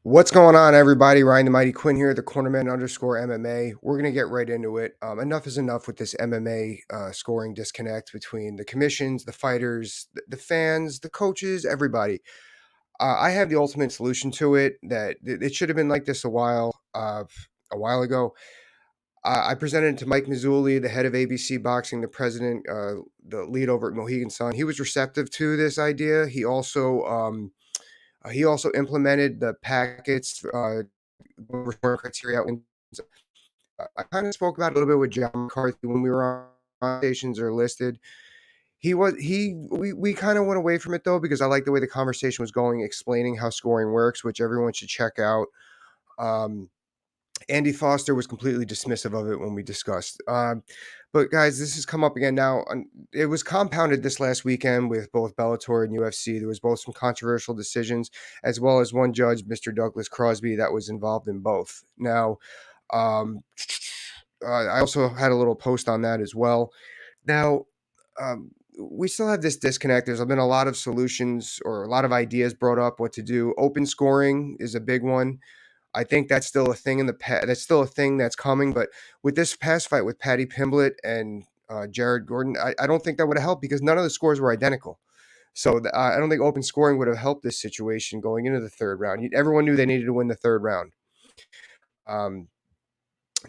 What's going on, everybody? Ryan the Mighty Quinn here, the Cornerman _MMA. We're going to get right into it. Enough is enough with this MMA scoring disconnect between the commissions, the fighters, the fans, the coaches, everybody. I have the ultimate solution to it. That it should have been like this a while ago. I presented it to Mike Mazzulli, the head of ABC Boxing, the president, the lead over at Mohegan Sun. He was receptive to this idea. He also implemented the packets return criteria. I kind of spoke about it a little bit with John McCarthy when we were on stations or listed. We kind of went away from it though because I like the way the conversation was going, explaining how scoring works, which everyone should check out. Um, Andy Foster was completely dismissive of it when we discussed. But guys, this has come up again now. It was compounded this last weekend with both Bellator and UFC. There was both some controversial decisions, as well as one judge, Mr. Douglas Crosby, that was involved in both. Now, um, I also had a little post on that as well. Now, we still have this disconnect. There's been a lot of solutions or a lot of ideas brought up what to do. Open scoring is a big one. I think that's still a thing that's still a thing that's coming. But with this past fight with Paddy Pimblett and Jared Gordon, I don't think that would have helped because none of the scores were identical. So I don't think open scoring would have helped this situation going into the third round. Everyone knew they needed to win the third round. Um,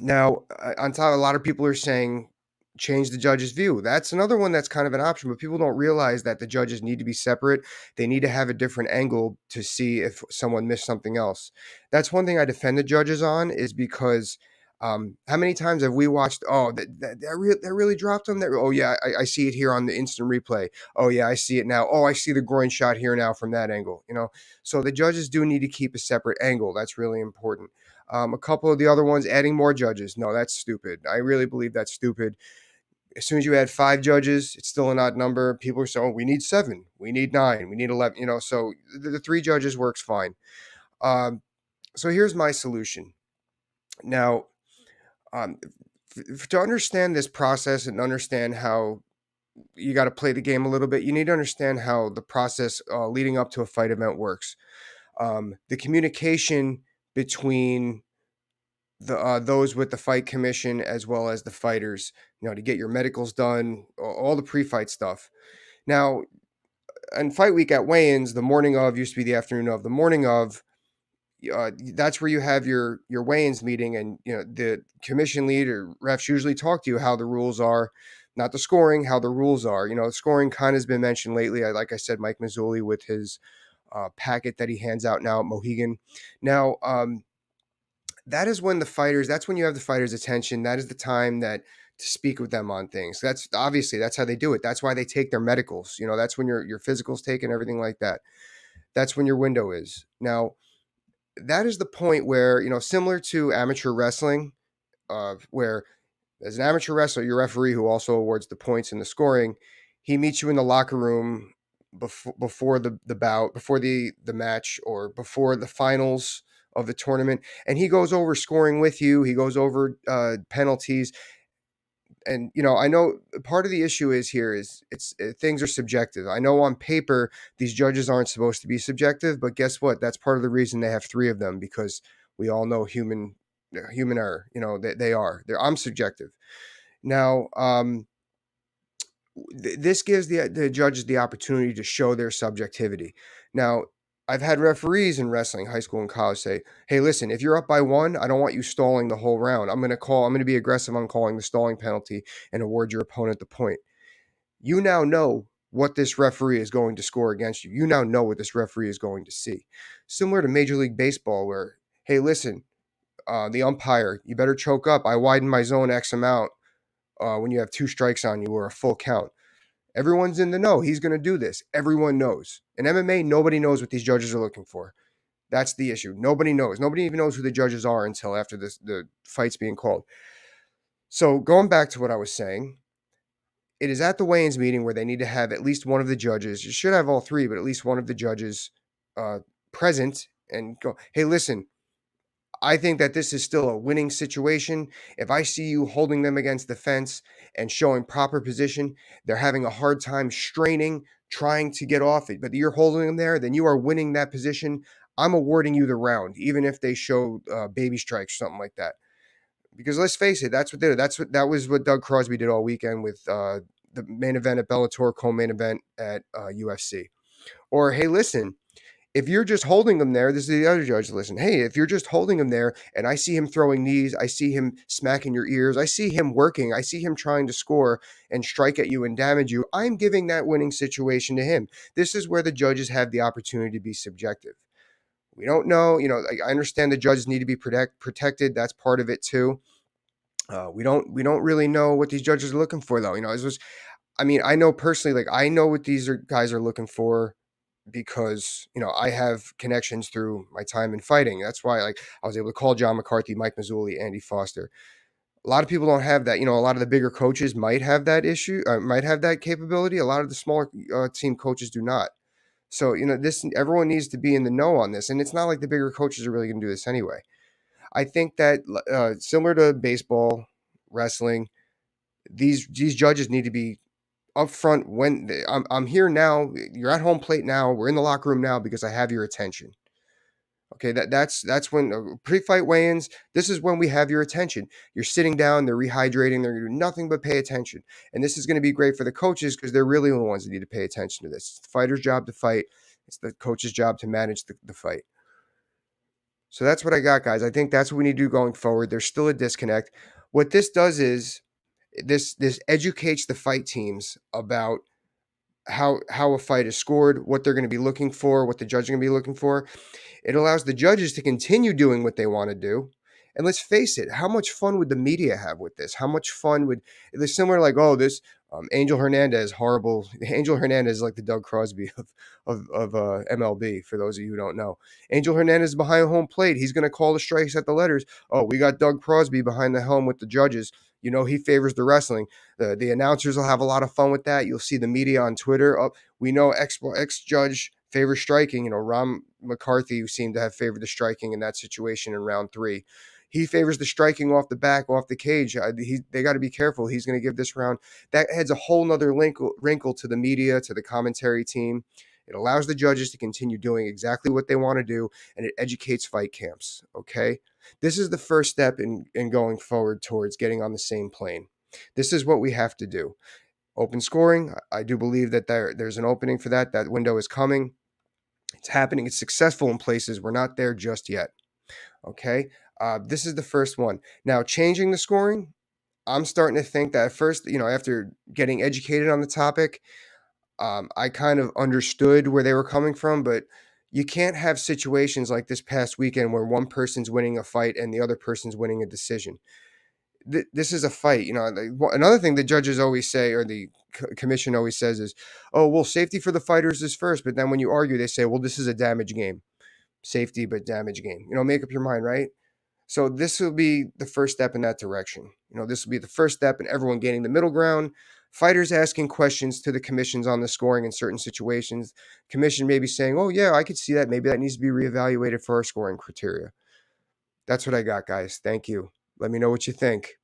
Now, on top, a lot of people are saying change the judge's view. That's another one that's kind of an option, but people don't realize that the judges need to be separate. They need to have a different angle to see if someone missed something else. That's one thing I defend the judges on is because how many times have we watched? Oh, that really dropped them. That oh yeah, I see it here on the instant replay. Oh yeah, I see it now. Oh, I see the groin shot here now from that angle. So the judges do need to keep a separate angle. That's really important. A couple of the other ones, adding more judges. No, that's stupid. I really believe that's stupid. As soon as you add 5 judges, it's still an odd number. People are saying, oh, we need 7, we need 9, we need 11. So the 3 judges works fine. Um, so here's my solution. Now, um, to understand this process and understand how you got to play the game a little bit, you need to understand how the process leading up to a fight event works. The communication between those with the fight commission as well as the fighters, to get your medicals done, all the pre-fight stuff. Now, on fight week at weigh-ins, the morning of used to be the afternoon of. The morning of, that's where you have your weigh-ins meeting, and the commission lead or refs usually talk to you how the rules are, not the scoring, how the rules are. Scoring kind of has been mentioned lately. Like I said, Mike Mazzulli with his packet that he hands out now at Mohegan. Now, that's when you have the fighters' attention. That is the time that to speak with them on things. That's how they do it. That's why they take their medicals. That's when your physicals taken, everything like that. That's when your window is. Now, that is the point where, similar to amateur wrestling, where as an amateur wrestler, your referee who also awards the points and the scoring, he meets you in the locker room before the bout, before the match, or before the finals of the tournament, and he goes over scoring with you. He goes over penalties, and I know part of the issue is here is it's things are subjective. I know on paper these judges aren't supposed to be subjective, but guess what? That's part of the reason they have 3 of them, because we all know human error. They are. I'm subjective. Now, this gives the judges the opportunity to show their subjectivity. Now, I've had referees in wrestling, high school and college, say, "Hey, listen, if you're up by 1, I don't want you stalling the whole round. I'm going to be aggressive on calling the stalling penalty and award your opponent the point." You now know what this referee is going to score against you. You now know what this referee is going to see. Similar to Major League Baseball, where, hey, listen, the umpire, you better choke up. I widen my zone X amount when you have 2 strikes on you or a full count. Everyone's in the know. He's going to do this. Everyone knows. In MMA, nobody knows what these judges are looking for. That's the issue. Nobody knows. Nobody even knows who the judges are until after the fight's being called. So going back to what I was saying, it is at the weigh-ins meeting where they need to have at least one of the judges. You should have all 3, but at least one of the judges uh, present and go, hey, listen, I think that this is still a winning situation. If I see you holding them against the fence and showing proper position, they're having a hard time straining, trying to get off it, but you're holding them there, then you are winning that position. I'm awarding you the round, even if they show baby strikes, something like that. Because let's face it, that's what they did. That was what Doug Crosby did all weekend with the main event at Bellator, co-main event at UFC. Or hey, listen, if you're just holding him there, this is the other judge. Listen, hey, if you're just holding him there and I see him throwing knees, I see him smacking your ears, I see him working, I see him trying to score and strike at you and damage you, I'm giving that winning situation to him. This is where the judges have the opportunity to be subjective. We don't know, I understand the judges need to be protected. That's part of it too. We don't really know what these judges are looking for though. I know personally, like I know what guys are looking for because I have connections through my time in fighting. That's why like I was able to call John McCarthy, Mike Mazzulli, Andy Foster. A lot of people don't have that. A lot of the bigger coaches might have that issue, might have that capability. A lot of the smaller team coaches do not. So this everyone needs to be in the know on this, and it's not like the bigger coaches are really going to do this anyway. I think that similar to baseball, wrestling, these judges need to be upfront when I'm here now. You're at home plate now. We're in the locker room now because I have your attention. Okay, that's when pre-fight weigh-ins. This is when we have your attention. You're sitting down. They're rehydrating. They're going to do nothing but pay attention. And this is going to be great for the coaches because they're really the ones that need to pay attention to this. It's the fighter's job to fight. It's the coach's job to manage the fight. So that's what I got, guys. I think that's what we need to do going forward. There's still a disconnect. What this does is this educates the fight teams about how a fight is scored, what they're going to be looking for, what the judge is going to be looking for. It allows the judges to continue doing what they want to do. And let's face it, how much fun would the media have with this? How much fun would it's similar like, oh, this Angel Hernandez, horrible. Angel Hernandez is like the Doug Crosby of MLB, for those of you who don't know. Angel Hernandez is behind home plate. He's going to call the strikes at the letters. Oh, we got Doug Crosby behind the helm with the judges. He favors the wrestling. The announcers will have a lot of fun with that. You'll see the media on Twitter. Oh, we know ex judge favors striking. Ron McCarthy, who seemed to have favored the striking in that situation in round 3. He favors the striking off the back, off the cage. They got to be careful. He's going to give this round. That adds a whole nother wrinkle to the media, to the commentary team. It allows the judges to continue doing exactly what they want to do, and it educates fight camps, okay? This is the first step in going forward towards getting on the same plane. This is what we have to do. Open scoring, I do believe that there's an opening for that. That window is coming. It's happening. It's successful in places. We're not there just yet, okay? This is the first one. Now, changing the scoring, I'm starting to think that at first, after getting educated on the topic, I kind of understood where they were coming from, but you can't have situations like this past weekend where one person's winning a fight and the other person's winning a decision. This is a fight. Another thing the judges always say, or the commission always says, is, oh, well, safety for the fighters is first. But then when you argue, they say, well, this is a damage game. Safety, but damage game. Make up your mind, right? So this will be the first step in that direction. This will be the first step in everyone gaining the middle ground. Fighters asking questions to the commissions on the scoring in certain situations. Commission may be saying, oh, yeah, I could see that. Maybe that needs to be reevaluated for our scoring criteria. That's what I got, guys. Thank you. Let me know what you think.